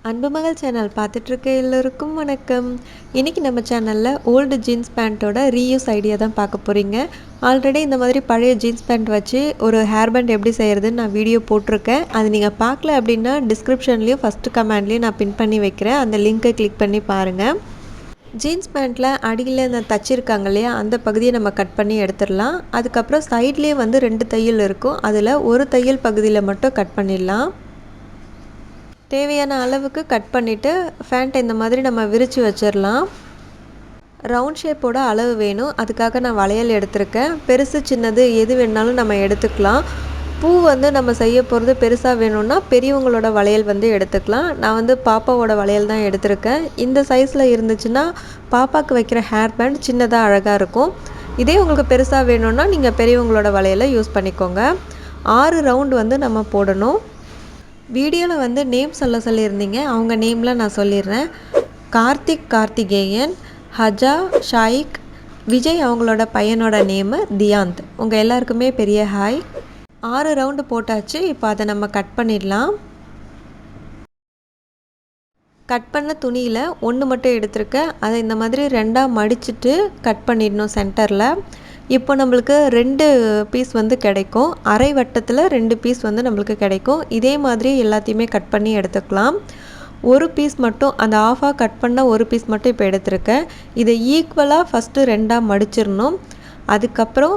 அன்பு மகள் சேனல் பார்த்துட்ருக்க எல்லோருக்கும் வணக்கம். இன்றைக்கி நம்ம சேனலில் ஓல்டு ஜீன்ஸ் பேண்ட்டோட ரீயூஸ் ஐடியா தான் பார்க்க போகிறீங்க. ஆல்ரெடி இந்த மாதிரி பழைய ஜீன்ஸ் பேண்ட் வச்சு ஒரு ஹேர் பேண்ட் எப்படி செய்கிறதுன்னு நான் வீடியோ போட்டிருக்கேன். அது நீங்கள் பார்க்கல அப்படின்னா டிஸ்கிரிப்ஷன்லேயும் ஃபஸ்ட்டு கமெண்ட்லேயும் நான் பின் பண்ணி வைக்கிறேன். அந்த லிங்க்கை கிளிக் பண்ணி பாருங்கள். ஜீன்ஸ் பேண்ட்டில் அடியில் இந்த தச்சிருக்காங்க இல்லையா, அந்த பகுதியை நம்ம கட் பண்ணி எடுத்துடலாம். அதுக்கப்புறம் சைட்லேயே வந்து 2 தையல் இருக்கும். அதில் ஒரு தையல் பகுதியில் மட்டும் கட் பண்ணிடலாம். தேவையான அளவுக்கு கட் பண்ணிவிட்டு ஃபேண்ட்டை இந்த மாதிரி நம்ம விரித்து வச்சிடலாம். ரவுண்ட் ஷேப்போட அளவு வேணும், அதுக்காக நான் வளையல் எடுத்திருக்கேன். பெருசு சின்னது எது வேணாலும் நம்ம எடுத்துக்கலாம். பூ வந்து நம்ம செய்ய போகிறது பெருசாக வேணும்னா பெரியவங்களோட வளையல் வந்து எடுத்துக்கலாம். நான் வந்து பாப்பாவோட வளையல் தான் எடுத்திருக்கேன். இந்த சைஸில் இருந்துச்சுன்னா பாப்பாவுக்கு வைக்கிற ஹேர் பேண்ட் சின்னதாக அழகாக இருக்கும். இதே உங்களுக்கு பெருசாக வேணும்னா நீங்கள் பெரியவங்களோட வளையலை யூஸ் பண்ணிக்கோங்க. 6 ரவுண்டு வந்து நம்ம போடணும். வீடியோவில் வந்து நேம் சொல்லியிருந்தீங்க, அவங்க நேம்லாம் நான் சொல்லிடுறேன். கார்த்திகேயன், ஹஜா, ஷாயிக், விஜய் அவங்களோட பையனோட நேமு தியாந்த். உங்கள் எல்லாருக்குமே பெரிய ஹாய். 6 ரவுண்டு போட்டாச்சு. இப்போ அதை நம்ம கட் பண்ணிடலாம். கட் பண்ண துணியில் 1 மட்டும் எடுத்திருக்கேன். அதை இந்த மாதிரி 2ஆக மடிச்சுட்டு கட் பண்ணிடணும் சென்டரில். இப்போ நம்மளுக்கு 2 பீஸ் வந்து கிடைக்கும். அரை வட்டத்தில் 2 பீஸ் வந்து நம்மளுக்கு கிடைக்கும். இதே மாதிரி எல்லாத்தையுமே கட் பண்ணி எடுத்துக்கலாம். ஒரு பீஸ் மட்டும், அந்த ஆஃபாக கட் பண்ண ஒரு பீஸ் மட்டும் இப்போ எடுத்திருக்கேன். இதை ஈக்குவலாக ஃபஸ்ட்டு 2ஆக மடிச்சிடணும். அதுக்கப்புறம்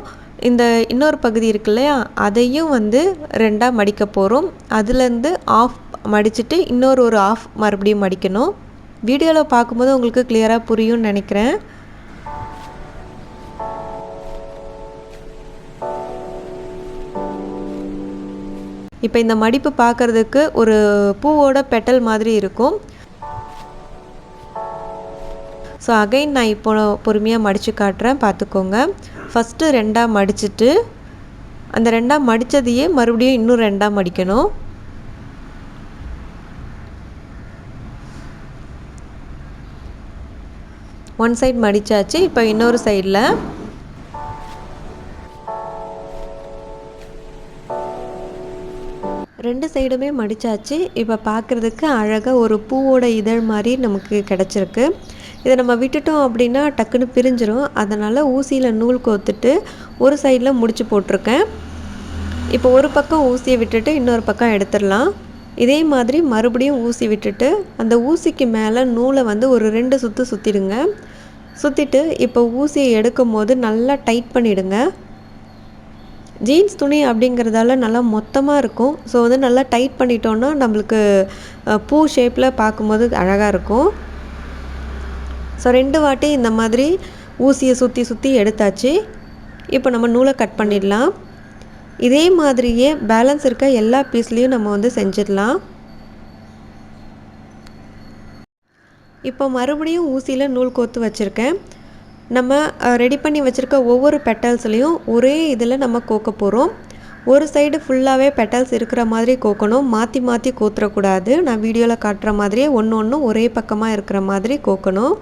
இந்த இன்னொரு பகுதி இருக்கு இல்லையா, அதையும் வந்து 2ஆக மடிக்க போகிறோம். அதுலேருந்து ஆஃப் மடிச்சுட்டு ஒரு ஆஃப் மறுபடியும் மடிக்கணும். வீடியோவில் பார்க்கும்போது உங்களுக்கு கிளியராக புரியும்னு நினைக்கிறேன். இப்போ இந்த மடிப்பு பார்க்குறதுக்கு ஒரு பூவோட பெட்டல் மாதிரி இருக்கும். ஸோ அகைன் நான் இப்போ பொறுமையாக மடித்து காட்டுறேன், பார்த்துக்கோங்க. ஃபஸ்ட்டு 2ஆக மடிச்சுட்டு அந்த 2ஆக மடித்ததையே மறுபடியும் இன்னும் 2ஆக மடிக்கணும். One side மடித்தாச்சு. இப்போ இன்னொரு சைடில் ரெண்டு சைடுமே மடித்தாச்சு. இப்போ பார்க்குறதுக்கு அழகாக ஒரு பூவோட இதழ் மாதிரி நமக்கு கிடச்சிருக்கு. இதை நம்ம விட்டுட்டோம் அப்படின்னா டக்குன்னு பிரிஞ்சிடும். அதனால் ஊசியில் நூல் கோத்துட்டு ஒரு சைடில் முடிச்சு போட்டிருக்கேன். இப்போ ஒரு பக்கம் ஊசியை விட்டுட்டு இன்னொரு பக்கம் எடுத்துடலாம். இதே மாதிரி மறுபடியும் ஊசி விட்டுட்டு அந்த ஊசிக்கு மேலே நூலை வந்து ஒரு 2 சுற்று சுற்றிடுங்க. சுற்றிட்டு இப்போ ஊசியை எடுக்கும் போது நல்லா டைட் பண்ணிவிடுங்க. ஜீன்ஸ் துணி அப்படிங்கிறதால நல்லா மொத்தமாக இருக்கும். ஸோ வந்து நல்லா டைட் பண்ணிட்டோன்னா நம்மளுக்கு பூ ஷேப்பில் பார்க்கும்போது அழகாக இருக்கும். ஸோ 2 வாட்டி இந்த மாதிரி ஊசியை சுற்றி எடுத்தாச்சு. இப்போ நம்ம நூலை கட் பண்ணிடலாம். இதே மாதிரியே பேலன்ஸ் இருக்க எல்லா பீஸ்லேயும் நம்ம வந்து செஞ்சிடலாம். இப்போ மறுபடியும் ஊசியில் நூல் கோத்து வச்சுருக்கேன். நம்ம ரெடி பண்ணி வச்சுருக்க ஒவ்வொரு பெட்டல்ஸ்லேயும் ஒரே இதில் நம்ம கோக்க போகிறோம். ஒரு சைடு ஃபுல்லாகவே பெட்டல்ஸ் இருக்கிற மாதிரி கோக்கணும், மாற்றி மாற்றி கோத்துறக்கூடாது. நான் வீடியோவில் காட்டுற மாதிரியே ஒன்று ஒரே பக்கமாக இருக்கிற மாதிரி கோக்கணும்.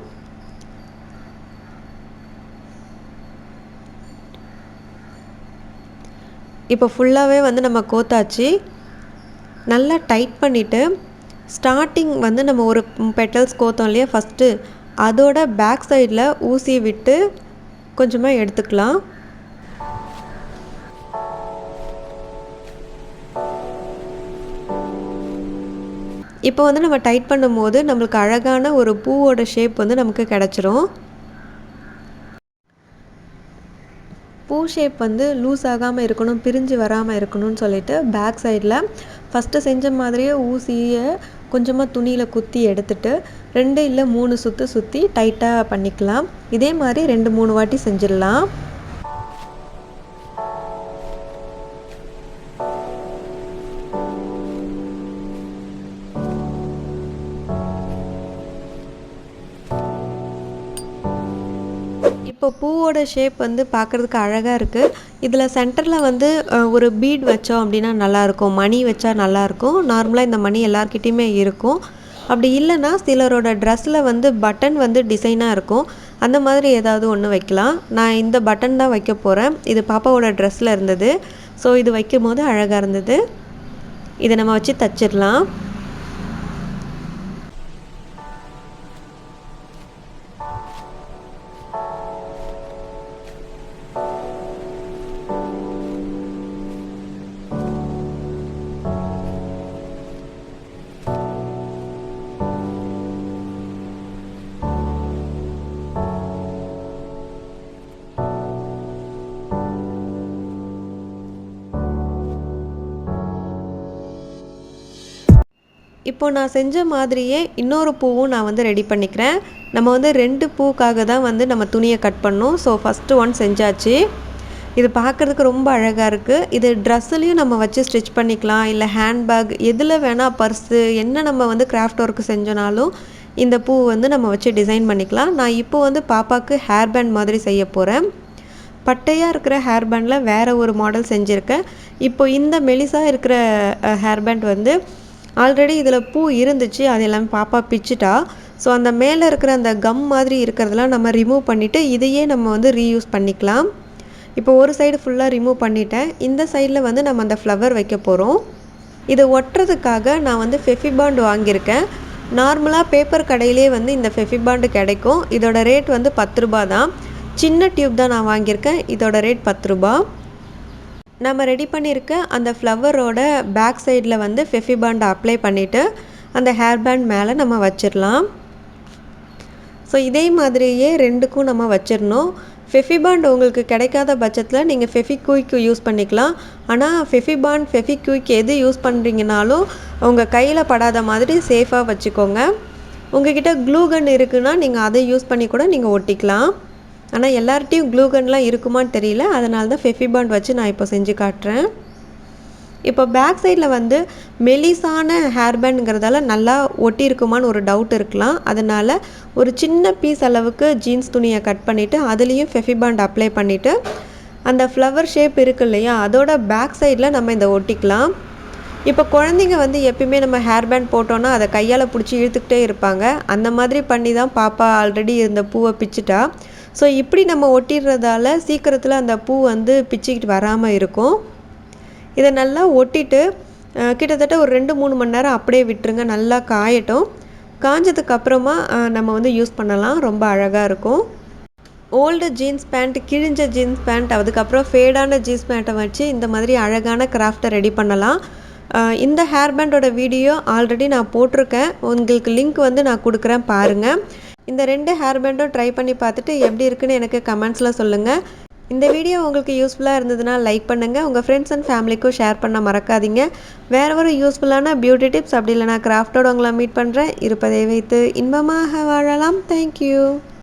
இப்போ ஃபுல்லாகவே வந்து நம்ம கோத்தாச்சு. நல்லா டைட் பண்ணிவிட்டு ஸ்டார்டிங் வந்து நம்ம ஒரு பெட்டல்ஸ் கோத்தோம் இல்லையா ஃபஸ்ட்டு, அதோட பேக் சைடில் ஊசியை விட்டு கொஞ்சமாக எடுத்துக்கலாம். இப்போ வந்து நம்ம டைட் பண்ணும்போது நம்மளுக்கு அழகான ஒரு பூவோட ஷேப் வந்து நமக்கு கிடச்சிரும். பூ ஷேப் வந்து லூஸ் ஆகாமல் இருக்கணும், பிரிஞ்சு வராமல் இருக்கணும்னு சொல்லிட்டு பேக் சைடில் ஃபஸ்ட்டு செஞ்ச மாதிரியே ஊசியை கொஞ்சமாக துணியில் குத்தி எடுத்துட்டு 2 இல்லை 3 சுற்று சுற்றி டைட்டாக பண்ணிக்கலாம். இதே மாதிரி 2-3 வாட்டி செஞ்சிடலாம். இப்போ பூவோட ஷேப் வந்து பார்க்குறதுக்கு அழகாக இருக்குது. இதில் சென்டரில் வந்து ஒரு பீட் வச்சோம் அப்படின்னா நல்லாயிருக்கும், மணி வச்சா நல்லாயிருக்கும். நார்மலாக இந்த மணி எல்லார்கிட்டையுமே இருக்கும். அப்படி இல்லைன்னா சிலரோட ட்ரெஸ்ஸில் வந்து பட்டன் வந்து டிசைனாக இருக்கும், அந்த மாதிரி ஏதாவது ஒன்று வைக்கலாம். நான் இந்த பட்டன் தான் வைக்க போகிறேன். இது பாப்பாவோட ட்ரெஸ்ஸில் இருந்தது. ஸோ இது வைக்கும் போது அழகாக இருந்தது. இதை நம்ம வச்சு தச்சிடலாம். இப்போ நான் செஞ்ச மாதிரியே இன்னொரு பூவும் நான் வந்து ரெடி பண்ணிக்கிறேன். நம்ம வந்து 2 பூக்காக தான் வந்து நம்ம துணியை கட் பண்ணோம். ஸோ ஃபஸ்ட்டு ஒன் செஞ்சாச்சு. இது பார்க்குறதுக்கு ரொம்ப அழகாக இருக்குது. இது ட்ரெஸ்ஸுலேயும் நம்ம வச்சு ஸ்டிச் பண்ணிக்கலாம், இல்லை ஹேண்ட்பேக் எதில் வேணால், பர்ஸு என்ன நம்ம வந்து கிராஃப்ட் ஒர்க்கு செஞ்சோனாலும் இந்த பூ வந்து நம்ம வச்சு டிசைன் பண்ணிக்கலாம். நான் இப்போ வந்து பாப்பாவுக்கு ஹேர் பேண்ட் மாதிரி செய்ய போகிறேன். பட்டையாக இருக்கிற ஹேர் பேண்டில் வேறு ஒரு மாடல் செஞ்சுருக்கேன். இப்போ இந்த மெலிசாக இருக்கிற ஹேர் பேண்ட் வந்து ஆல்ரெடி இதில் பூ இருந்துச்சு, அது எல்லாமே பாப்பா பிச்சுட்டா. ஸோ அந்த மேலே இருக்கிற அந்த கம் மாதிரி இருக்கிறதெல்லாம் நம்ம ரிமூவ் பண்ணிவிட்டு இதையே நம்ம வந்து ரீயூஸ் பண்ணிக்கலாம். இப்போ ஒரு சைடு ஃபுல்லாக ரிமூவ் பண்ணிட்டேன். இந்த சைடில் வந்து நம்ம அந்த ஃப்ளவர் வைக்க போகிறோம். இதை ஒட்டுறதுக்காக நான் வந்து ஃபெஃபிபாண்ட் வாங்கியிருக்கேன். நார்மலாக பேப்பர் கடையிலே வந்து இந்த ஃபெஃபிபாண்டு கிடைக்கும். இதோட ரேட் வந்து 10 ரூபா தான். சின்ன டியூப் தான் நான் வாங்கியிருக்கேன். இதோட ரேட் 10 ரூபா. நம்ம ரெடி பண்ணியிருக்க அந்த ஃப்ளவரோட பேக் சைடில் வந்து ஃபெஃபிபாண்டை அப்ளை பண்ணிவிட்டு அந்த ஹேர் பேண்ட் மேலே நம்ம வச்சிடலாம். ஸோ இதே மாதிரியே 2க்கும் நம்ம வச்சிடணும். ஃபெஃபிபாண்ட் உங்களுக்கு கிடைக்காத பட்சத்தில் நீங்கள் ஃபெஃபிக்விக் யூஸ் பண்ணிக்கலாம். ஆனால் ஃபெஃபிபாண்ட், ஃபெஃபிக்விக் எது யூஸ் பண்ணுறீங்கனாலும் உங்கள் கையில் படாத மாதிரி சேஃபாக வச்சுக்கோங்க. உங்கள்கிட்ட க்ளூகன் இருக்குன்னா நீங்கள் அதை யூஸ் பண்ணி கூட நீங்கள் ஒட்டிக்கலாம். ஆனால் எல்லார்ட்டையும் க்ளூகன்லாம் இருக்குமான்னு தெரியல, அதனால தான் ஃபெஃபிபாண்ட் வச்சு நான் இப்போ செஞ்சு காட்டுறேன். இப்போ பேக் சைடில் வந்து மெலிசான ஹேர் பேண்டுங்கிறதால நல்லா ஒட்டி இருக்குமான்னு ஒரு டவுட் இருக்கலாம். அதனால் ஒரு சின்ன பீஸ் அளவுக்கு ஜீன்ஸ் துணியை கட் பண்ணிவிட்டு அதுலேயும் ஃபெஃபிபாண்ட் அப்ளை பண்ணிவிட்டு அந்த ஃப்ளவர் ஷேப் இருக்குது இல்லையா, அதோட பேக் சைடில் நம்ம இதை ஒட்டிக்கலாம். இப்போ குழந்தைங்க வந்து எப்பயுமே நம்ம ஹேர் பேண்ட் போட்டோன்னா அதை கையால் பிடிச்சி இழுத்துக்கிட்டே இருப்பாங்க. அந்த மாதிரி பண்ணி தான் பாப்பா ஆல்ரெடி இருந்த பூவை பிச்சுட்டா. ஸோ இப்படி நம்ம ஒட்டிடுறதால சீக்கிரத்தில் அந்த பூ வந்து பிச்சுக்கிட்டு வராமல் இருக்கும். இதை நல்லா ஒட்டிட்டு கிட்டத்தட்ட ஒரு 2-3 மணி நேரம் அப்படியே விட்டுருங்க, நல்லா காயட்டும். காஞ்சதுக்கப்புறமா நம்ம வந்து யூஸ் பண்ணலாம், ரொம்ப அழகாக இருக்கும். ஓல்டு ஜீன்ஸ் பேண்ட், கிழிஞ்ச ஜீன்ஸ் பேண்ட், அதுக்கப்புறம் ஃபேடான ஜீன்ஸ் பேண்ட்டை வச்சு இந்த மாதிரி அழகான கிராஃப்டை ரெடி பண்ணலாம். இந்த ஹேர் பேண்டோட வீடியோ ஆல்ரெடி நான் போட்டிருக்கேன், உங்களுக்கு லிங்க் வந்து நான் கொடுக்குறேன் பாருங்கள். இந்த 2 ஹேர் பேண்டும் ட்ரை பண்ணி பார்த்துட்டு எப்படி இருக்குன்னு எனக்கு கமெண்ட்ஸில் சொல்லுங்கள். இந்த வீடியோ உங்களுக்கு யூஸ்ஃபுல்லாக இருந்ததுன்னா லைக் பண்ணுங்கள், உங்கள் ஃப்ரெண்ட்ஸ் அண்ட் ஃபேமிலிக்கும் ஷேர் பண்ண மறக்காதீங்க. வேறு ஒரு யூஸ்ஃபுல்லான பியூட்டி டிப்ஸ் அப்படி இல்லைனா கிராஃப்டோட உங்களை மீட் பண்ணுறேன். இருப்பதை வைத்து இன்பமாக வாழலாம். தேங்க்யூ.